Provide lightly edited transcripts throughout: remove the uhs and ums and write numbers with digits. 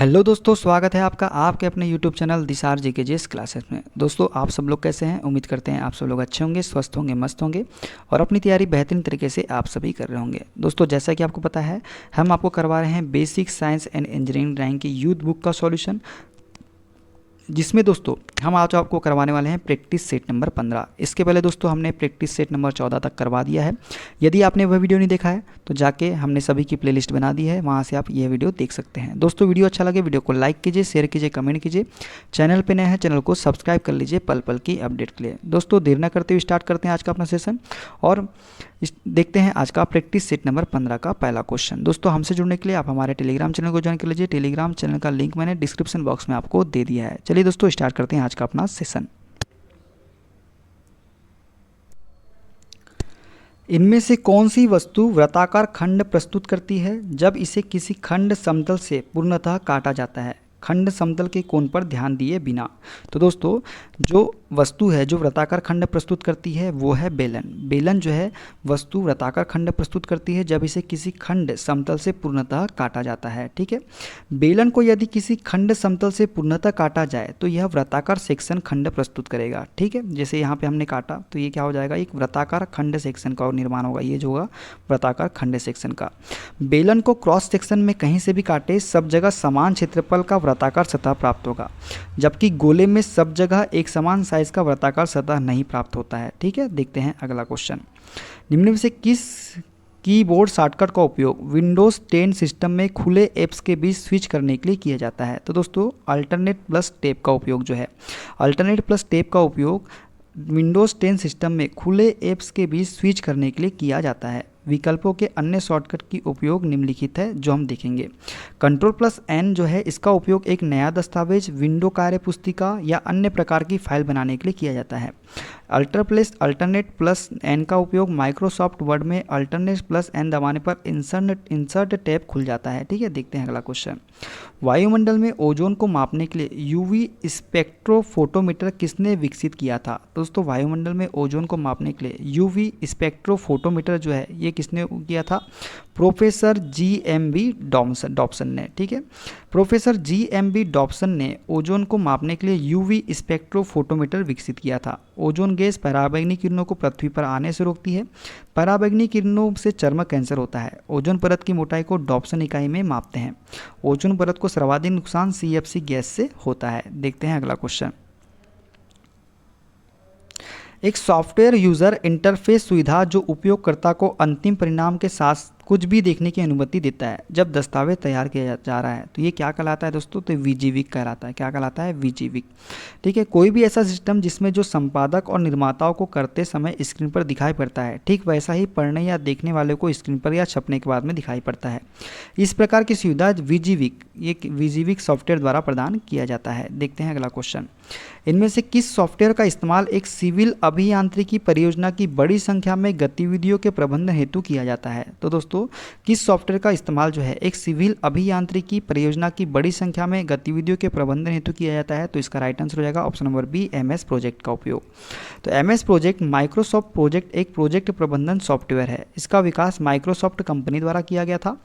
Hello दोस्तों, स्वागत है आपका आपके अपने यूट्यूब चैनल दिशार जीकेजीएस क्लासेस में। दोस्तों, आप सब लोग कैसे हैं? उम्मीद करते हैं आप सब लोग अच्छे होंगे, स्वस्थ होंगे, मस्त होंगे और अपनी तैयारी बेहतरीन तरीके से आप सभी कर रहे होंगे। दोस्तों, जैसा कि आपको पता है, हम आपको करवा रहे हैं basic science and engineering drawing की यूथ बुक का सॉल्यूशन, जिसमें दोस्तों हम आज आपको करवाने वाले हैं प्रैक्टिस सेट नंबर 15। इसके पहले दोस्तों हमने प्रैक्टिस सेट नंबर 14 तक करवा दिया है। यदि आपने वह वीडियो नहीं देखा है तो जाके हमने सभी की प्लेलिस्ट बना दी है, वहाँ से आप यह वीडियो देख सकते हैं। दोस्तों, वीडियो अच्छा लगे वीडियो को लाइक कीजिए, शेयर कीजिए, कमेंट कीजिए। चैनल पर नए हैं चैनल को सब्सक्राइब कर लीजिए पल पल की अपडेट के लिए। दोस्तों, देर न करते हुए स्टार्ट करते हैं आज का अपना सेशन और देखते हैं आज का प्रैक्टिस सेट नंबर 15 का पहला क्वेश्चन। दोस्तों, हमसे जुड़ने के लिए आप हमारे टेलीग्राम चैनल को ज्वाइन कर लीजिए। टेलीग्राम चैनल का लिंक मैंने डिस्क्रिप्शन बॉक्स में आपको दे दिया है। चलिए दोस्तों, स्टार्ट करते हैं आज का अपना सेशन। इनमें से कौन सी वस्तु वृत्ताकार खंड प्रस्तुत करती है जब इसे किसी खंड समतल से पूर्णतः काटा जाता है, खंड समतल के कोण पर ध्यान दिए बिना? तो दोस्तों, जो वस्तु है जो वृत्ताकार खंड प्रस्तुत करती है वो है बेलन। बेलन जो है वस्तु वृत्ताकार खंड प्रस्तुत करती है जब इसे किसी खंड समतल से पूर्णतः काटा जाता है। ठीक है, बेलन को यदि किसी खंड समतल से पूर्णतः काटा जाए तो यह वृत्ताकार सेक्शन खंड प्रस्तुत करेगा। ठीक है, जैसे यहाँ पे हमने काटा तो ये क्या हो जाएगा, एक वृत्ताकार खंड सेक्शन का निर्माण होगा। ये जो होगा वृत्ताकार खंड सेक्शन का। बेलन को क्रॉस सेक्शन में कहीं से भी काटे सब जगह समान क्षेत्रफल का वृत्ताकार सतह प्राप्त होगा, जबकि गोले में सब जगह एक समान साइज का वृत्ताकार सतह नहीं प्राप्त होता है। ठीक है, देखते हैं अगला क्वेश्चन। निम्न में से किस कीबोर्ड शॉर्टकट का उपयोग विंडोज 10 सिस्टम में खुले ऐप्स के बीच स्विच करने के लिए किया जाता है? तो दोस्तों, अल्टरनेट प्लस टैब का उपयोग जो है, अल्टरनेट प्लस टैब का उपयोग विंडोज 10 सिस्टम में खुले ऐप्स के बीच स्विच करने के लिए किया जाता है। विकल्पों के अन्य शॉर्टकट की उपयोग निम्नलिखित है जो हम देखेंगे। कंट्रोल प्लस एन जो है इसका उपयोग एक नया दस्तावेज, विंडो कार्य पुस्तिका या अन्य प्रकार की फाइल बनाने के लिए किया जाता है। अल्टरनेट प्लस एन का उपयोग माइक्रोसॉफ्ट वर्ड में अल्टरनेट प्लस एन दबाने पर इंसर्ट टैब खुल जाता है। ठीक है, देखते हैं अगला क्वेश्चन। वायुमंडल में ओजोन को मापने के लिए यूवी स्पेक्ट्रोफोटोमीटर किसने विकसित किया था? दोस्तों, वायुमंडल में ओजोन को मापने के लिए यूवी स्पेक्ट्रोफोटोमीटर जो है ये किसने किया था? प्रोफेसर GMB डॉप्सन ने। ठीक है, प्रोफेसर GMB डॉप्सन ने ओजोन को मापने के लिए यूवी स्पेक्ट्रोफोटोमीटर विकसित किया था। ओजोन गैस पराबैंगनी किरणों को पृथ्वी पर आने से रोकती है। पराबैंगनी किरणों से चर्म कैंसर होता है। ओजोन परत की मोटाई को डॉप्सन इकाई में मापते हैं। ओजोन परत को सर्वाधिक नुकसान CFC गैस से होता है। देखते हैं अगला क्वेश्चन। एक सॉफ्टवेयर यूजर इंटरफेस सुविधा जो उपयोगकर्ता को अंतिम परिणाम के साथ कुछ भी देखने की अनुमति देता है जब दस्तावेज तैयार किया जा रहा है, तो ये क्या कहलाता है दोस्तों? तो VGWIC कहलाता है। क्या कहलाता है? VGWIC। ठीक है, कोई भी ऐसा सिस्टम जिसमें जो संपादक और निर्माताओं को करते समय स्क्रीन पर दिखाई पड़ता है, ठीक वैसा ही पढ़ने या देखने वाले को स्क्रीन पर या छपने के बाद में दिखाई पड़ता है। इस प्रकार की सुविधा VGWIC सॉफ्टवेयर द्वारा प्रदान किया जाता है। देखते हैं अगला क्वेश्चन। इनमें से किस सॉफ्टवेयर का इस्तेमाल एक सिविल अभियांत्रिकी परियोजना की बड़ी संख्या में गतिविधियों के प्रबंधन हेतु किया जाता है? तो दोस्तों, किस सॉफ्टवेयर का इस्तेमाल जो है एक सिविल अभियांत्रिकी परियोजना की बड़ी संख्या में गतिविधियों के प्रबंधन हेतु किया जाता है? तो इसका राइट आंसर हो जाएगा option number B, MS project का उपयोग। तो MS प्रोजेक्ट माइक्रोसॉफ्ट प्रोजेक्ट एक प्रोजेक्ट प्रबंधन सॉफ्टवेयर है। इसका विकास माइक्रोसॉफ्ट कंपनी द्वारा किया गया था।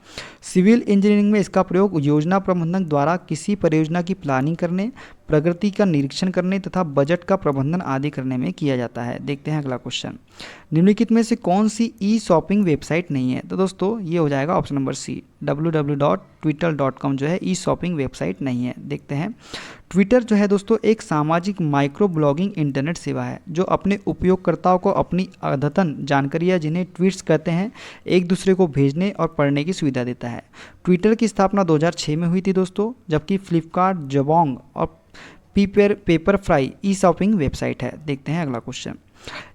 सिविल इंजीनियरिंग में इसका प्रयोग योजना प्रबंधक द्वारा किसी परियोजना की प्लानिंग करने, प्रगति का निरीक्षण करने तथा बजट का प्रबंधन आदि करने में किया जाता है। देखते हैं अगला क्वेश्चन। निम्नलिखित में से कौन सी ई-शॉपिंग वेबसाइट नहीं है? तो दोस्तों, ये हो जाएगा ऑप्शन नंबर सी, www.twitter.com जो है ई-शॉपिंग वेबसाइट नहीं है। देखते हैं। ट्विटर जो है दोस्तों एक सामाजिक माइक्रो ब्लॉगिंग इंटरनेट सेवा है जो अपने उपयोगकर्ताओं को अपनी अद्यतन जानकारियाँ जिन्हें ट्वीट्स कहते हैं एक दूसरे को भेजने और पढ़ने की सुविधा देता है। ट्विटर की स्थापना 2006 में हुई थी दोस्तों, जबकि फ्लिपकार्ट, जबोंग और पेपरफ्राई ई-शॉपिंग वेबसाइट है। देखते हैं अगला क्वेश्चन।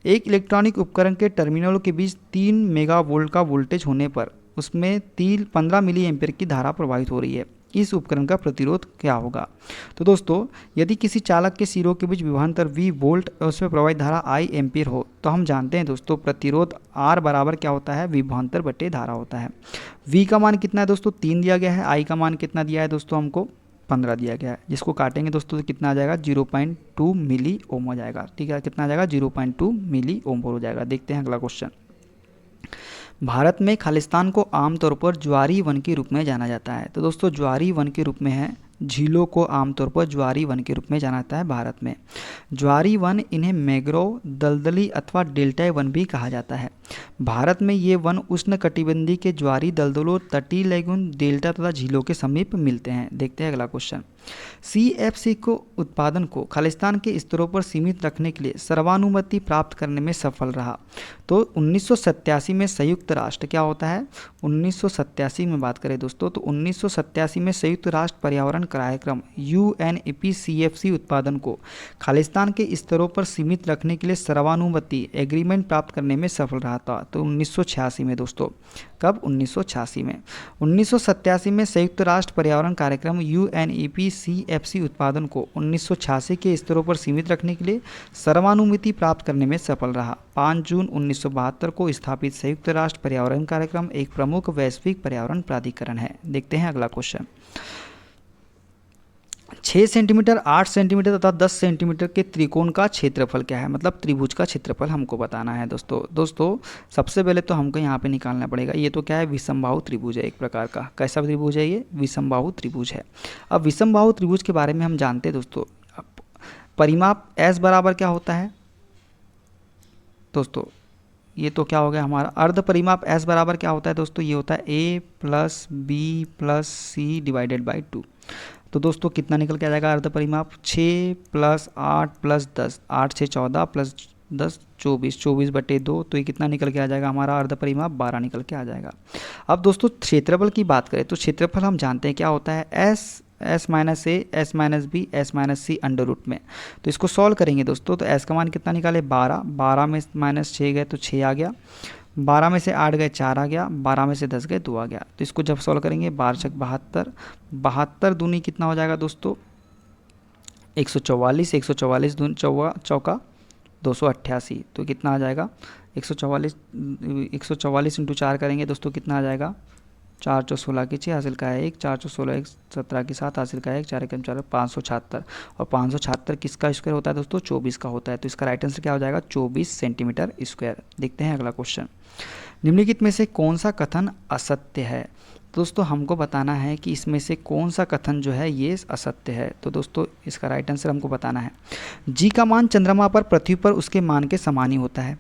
एक इलेक्ट्रॉनिक उपकरण के टर्मिनलों के बीच 3 मेगावोल्ट का वोल्टेज होने पर उसमें 15 मिली एम्पीयर की धारा प्रवाहित हो रही है। इस उपकरण का प्रतिरोध क्या होगा? तो दोस्तों, यदि किसी चालक के सिरों के बीच विभवांतर V वोल्ट और उसमें प्रवाहित धारा I एम्पीयर हो तो हम जानते हैं दोस्तों प्रतिरोध R बराबर क्या होता है? विभवांतर बटे धारा होता है। V का मान कितना है दोस्तों? 3 दिया गया है। I का मान कितना दिया है दोस्तों? हमको 15 दिया गया है। जिसको काटेंगे दोस्तों तो कितना आ जाएगा? 0.2 मिली ओम हो जाएगा। ठीक है, कितना आ जाएगा? 0.2 मिली ओम हो जाएगा। देखते हैं अगला क्वेश्चन। भारत में खालिस्तान को आमतौर पर ज्वारी वन के रूप में जाना जाता है। तो दोस्तों, ज्वारी वन के रूप में है झीलों को आमतौर पर ज्वारी वन के रूप में जाना जाता है भारत में। ज्वारी वन इन्हें मैंग्रोव, दलदली अथवा डेल्टाई वन भी कहा जाता है। भारत में ये वन उष्णकटिबंधीय के ज्वारी, दलदलों, तटीय लैगून, डेल्टा तथा झीलों के समीप मिलते हैं। देखते हैं अगला क्वेश्चन। CFC को उत्पादन को खालिस्तान के स्तरों पर सीमित रखने के लिए सर्वानुमति प्राप्त करने में सफल रहा। तो 1987 में संयुक्त राष्ट्र क्या होता है, 1987 में बात करें दोस्तों तो 1987 में संयुक्त राष्ट्र पर्यावरण कार्यक्रम UNEP CFC उत्पादन को खालिस्तान के स्तरों पर सीमित रखने के लिए सर्वानुमति एग्रीमेंट प्राप्त करने में सफल रहा था। तो 1986 में दोस्तों, कब, 1986 में। 1987 में संयुक्त राष्ट्र पर्यावरण कार्यक्रम UNEP CFC उत्पादन को 1986 के स्तरों पर सीमित रखने के लिए सर्वानुमति प्राप्त करने में सफल रहा। 5 जून 1972 को स्थापित संयुक्त राष्ट्र पर्यावरण कार्यक्रम एक प्रमुख वैश्विक पर्यावरण प्राधिकरण है। देखते हैं अगला क्वेश्चन। 6 सेंटीमीटर, 8 सेंटीमीटर तथा 10 सेंटीमीटर के त्रिकोण का क्षेत्रफल क्या है, मतलब त्रिभुज का क्षेत्रफल हमको बताना है दोस्तों सबसे पहले तो हमको यहाँ पे निकालना पड़ेगा। ये तो क्या है, विषमबाहु त्रिभुज है एक प्रकार का। कैसा त्रिभुज है ये, विषमबाहु त्रिभुज है। अब विषमबाहु त्रिभुज के बारे में हम जानते हैं दोस्तों। परिमाप S बराबर क्या होता है दोस्तों, ये तो क्या हो गया हमारा अर्ध परिमाप S बराबर क्या होता है दोस्तों, ये होता है A + B + C divided by 2। तो दोस्तों कितना निकल के आ जाएगा अर्ध परिमाप, 6 + 8 + 10, 8 6 14 + 10 24, 24/2। तो ये कितना निकल के आ जाएगा हमारा अर्ध परिमाप, 12 निकल के आ जाएगा। अब दोस्तों क्षेत्रफल की बात करें तो क्षेत्रफल हम जानते हैं क्या होता है, S - A, S - B, S - C under root में। तो इसको सॉल्व करेंगे दोस्तों तो S का मान कितना निकाले, 12, 12 में -6 गए तो 6 आ गया, 12 में से 8 गए 4 आ गया, 12 में से 10 गए 2 आ गया। तो इसको जब सॉल्व करेंगे 12 × 72, 72 दूनी कितना हो जाएगा दोस्तों, 144, 144 दूनी चौका 288। तो कितना आ जाएगा 144 × 4 करेंगे दोस्तों कितना आ जाएगा, 4 × 16 की 6 हासिल का है 1, 4 × 16 1, 17 की 7 हासिल का है 1, 4 × 4 576। और 576 किसका स्क्वायर होता है दोस्तों, 24 का होता है। तो इसका राइट आंसर क्या हो जाएगा, 24 सेंटीमीटर स्क्वायर। देखते हैं अगला क्वेश्चन। निम्नलिखित में से कौन सा कथन असत्य है। दोस्तों हमको बताना है कि इसमें से कौन सा कथन जो है ये असत्य है। तो दोस्तों इसका राइट आंसर हमको बताना है। जी का मान चंद्रमा पर पृथ्वी पर उसके मान के समान ही होता है।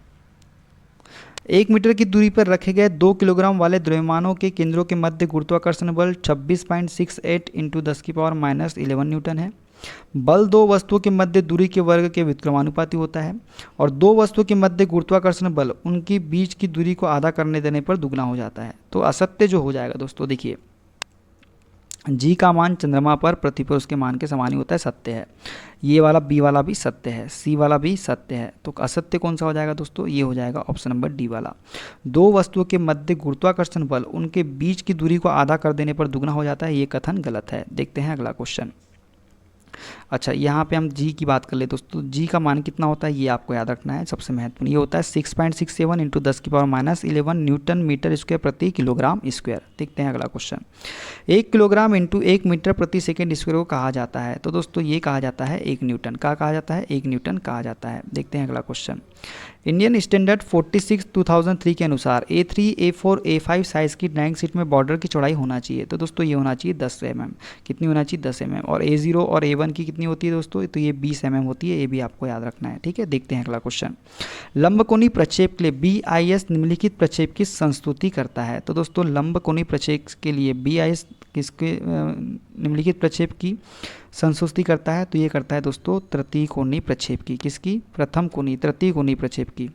1 मीटर की दूरी पर रखे गए 2 किलोग्राम वाले द्रव्यमानों के केंद्रों के मध्य गुरुत्वाकर्षण बल 26.68 × 10⁻11 न्यूटन है। बल दो वस्तुओं के मध्य दूरी के वर्ग के व्युत्क्रमानुपाती होता है और दो वस्तुओं के मध्य गुरुत्वाकर्षण बल उनकी बीच की दूरी को आधा करने देने पर दुगना हो जाता है। तो असत्य जो हो जाएगा दोस्तों, देखिए जी का मान चंद्रमा पर पृथ्वी पर उसके मान के समान ही होता है, सत्य है। ये वाला बी वाला भी सत्य है, सी वाला भी सत्य है। तो असत्य कौन सा हो जाएगा दोस्तों, ये हो जाएगा ऑप्शन नंबर डी वाला। दो वस्तुओं के मध्य गुरुत्वाकर्षण बल उनके बीच की दूरी को आधा कर देने पर दुगना हो जाता है, ये कथन गलत है। देखते हैं अगला क्वेश्चन। अच्छा यहाँ पे हम जी की बात कर ले दोस्तों, जी का मान कितना होता है ये आपको याद रखना है, सबसे महत्वपूर्ण ये होता है 6.67 × 10⁻11 न्यूटन मीटर स्क्वायर प्रति किलोग्राम स्क्वायर। देखते हैं अगला क्वेश्चन। 1 किलोग्राम × 1 मीटर प्रति सेकेंड स्क्वायर को कहा जाता है, तो दोस्तों ये कहा जाता है 1 न्यूटन। का कहा जाता है 1 न्यूटन कहा जाता है। देखते हैं अगला क्वेश्चन। इंडियन स्टैंडर्ड 46 2003 के अनुसार A3, A4, A5 साइज़ की ड्राइंग शीट में बॉर्डर की चौड़ाई होना चाहिए, तो दोस्तों ये होना चाहिए 10 mm। कितनी होना चाहिए 10 mm। और A0 और A1 की कितनी होती है दोस्तों, तो ये 20 mm होती है, ये भी आपको याद रखना है, ठीक है। देखते हैं अगला क्वेश्चन। लंबकोणीय प्रक्षेप के लिए BIS निम्नलिखित प्रक्षेप की संस्तुति करता है, तो दोस्तों लंबकोणीय प्रक्षेप के लिए BIS किसके निम्नलिखित प्रक्षेप की संस्तुति करता है, तो ये करता है दोस्तों तृतीय कोणीय प्रक्षेप की। किसकी, प्रथम कोणीय तृतीय कोणीय प्रक्षेप की।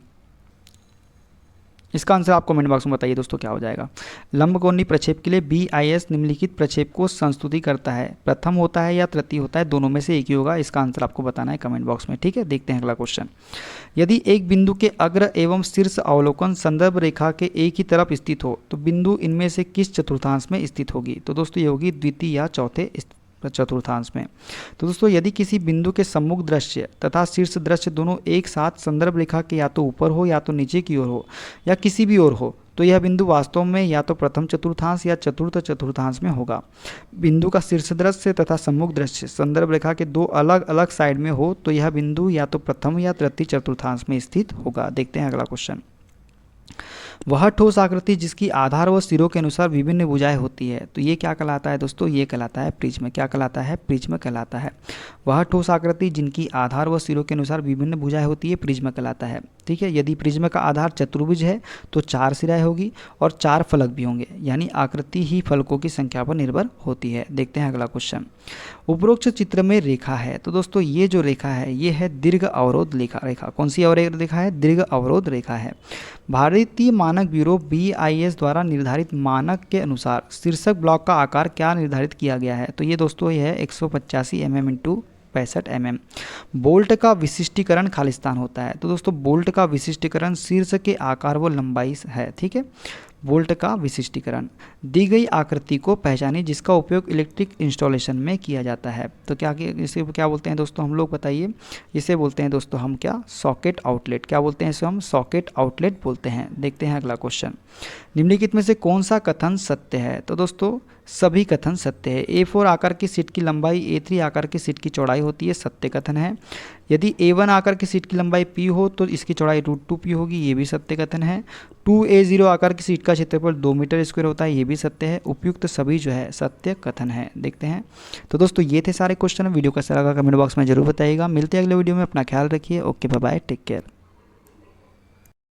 इसका आंसर आप कमेंट बॉक्स में बताइए दोस्तों क्या हो जाएगा। लंबकोणीय प्रक्षेप के लिए BIS निम्नलिखित प्रक्षेप को संस्तुति करता है, प्रथम होता है या तृतीय होता है, दोनों में से एक ही होगा। इसका आंसर आपको बताना है कमेंट बॉक्स में, ठीक है। देखते हैं अगला क्वेश्चन। यदि एक बिंदु के अग्र एवं शीर्ष अवलोकन संदर्भ रेखा के एक ही तरफ स्थित हो तो बिंदु इनमें से किस चतुर्थांश में स्थित होगी, तो दोस्तों ये होगी द्वितीय या चौथे चतुर्थांश में। तो दोस्तों यदि किसी बिंदु के सम्मुख दृश्य तथा शीर्ष दृश्य दोनों एक साथ संदर्भ रेखा के या तो ऊपर हो या तो नीचे की ओर हो या किसी भी ओर हो, तो यह बिंदु वास्तव में या तो प्रथम चतुर्थांश या चतुर्थ चतुर्थांश में होगा। बिंदु का शीर्ष दृश्य तथा सम्मुख दृश्य संदर्भ रेखा के दो अलग अलग साइड में हो तो यह बिंदु या तो प्रथम या तृतीय चतुर्थांश में स्थित होगा। देखते हैं अगला क्वेश्चन। वह ठोस आकृति जिसकी आधार व सिरों के अनुसार विभिन्न भुजाएं होती है, तो ये क्या कहलाता है दोस्तों, ये कहलाता है प्रिज्म। क्या कहलाता है, प्रिज्म कहलाता है। वह ठोस आकृति जिनकी आधार व सिरों के अनुसार विभिन्न भुजाएं होती है, प्रिज्म कहलाता है। ठीक है, यदि प्रिज्म का आधार चतुर्भुज है तो 4 सिराएं होगी और 4 फलक भी होंगे, यानी आकृति ही फलकों की संख्या पर निर्भर होती है। देखते हैं अगला क्वेश्चन। उपरोक्त चित्र में रेखा है, तो दोस्तों ये जो रेखा है ये है दीर्घ अवरोध रेखा। कौन सी अवरोध रेखा है, दीर्घ अवरोध रेखा है। भारतीय मानक ब्यूरो BIS द्वारा निर्धारित मानक के अनुसार शीर्षक ब्लॉक का आकार क्या निर्धारित किया गया है, तो ये दोस्तों ये है 185 mm × 65 mm। बोल्ट का विशिष्टीकरण खालिस्तान होता है, तो दोस्तों बोल्ट का विशिष्टीकरण शीर्ष के आकार व लंबाई है। ठीक है, बोल्ट का विशिष्टीकरण। दी गई आकृति को पहचानें जिसका उपयोग इलेक्ट्रिक इंस्टॉलेशन में किया जाता है, तो इसे क्या बोलते हैं दोस्तों हम लोग, बताइए। इसे बोलते हैं दोस्तों हम क्या, सॉकेट आउटलेट। क्या बोलते हैं इसे हम, सॉकेट आउटलेट बोलते हैं। देखते हैं अगला क्वेश्चन। निम्नलिखित में से कौन सा कथन सत्य है, तो दोस्तों सभी कथन सत्य है। A4 आकार की सीट की लंबाई A3 आकार की सीट की चौड़ाई होती है, सत्य कथन है। यदि A1 आकार की सीट की लंबाई P हो तो इसकी चौड़ाई √2P होगी, ये भी सत्य कथन है। 2A0 आकार की सीट का क्षेत्रफल 2 मीटर स्क्वायर होता है, ये भी सत्य है। उपयुक्त सभी जो है सत्य कथन है। देखते हैं, तो दोस्तों ये थे सारे क्वेश्चन। वीडियो कैसा लगा कमेंट बॉक्स में जरूर बताइएगा। मिलते हैं अगले वीडियो में, अपना ख्याल रखिए। Okay, bye bye, take care.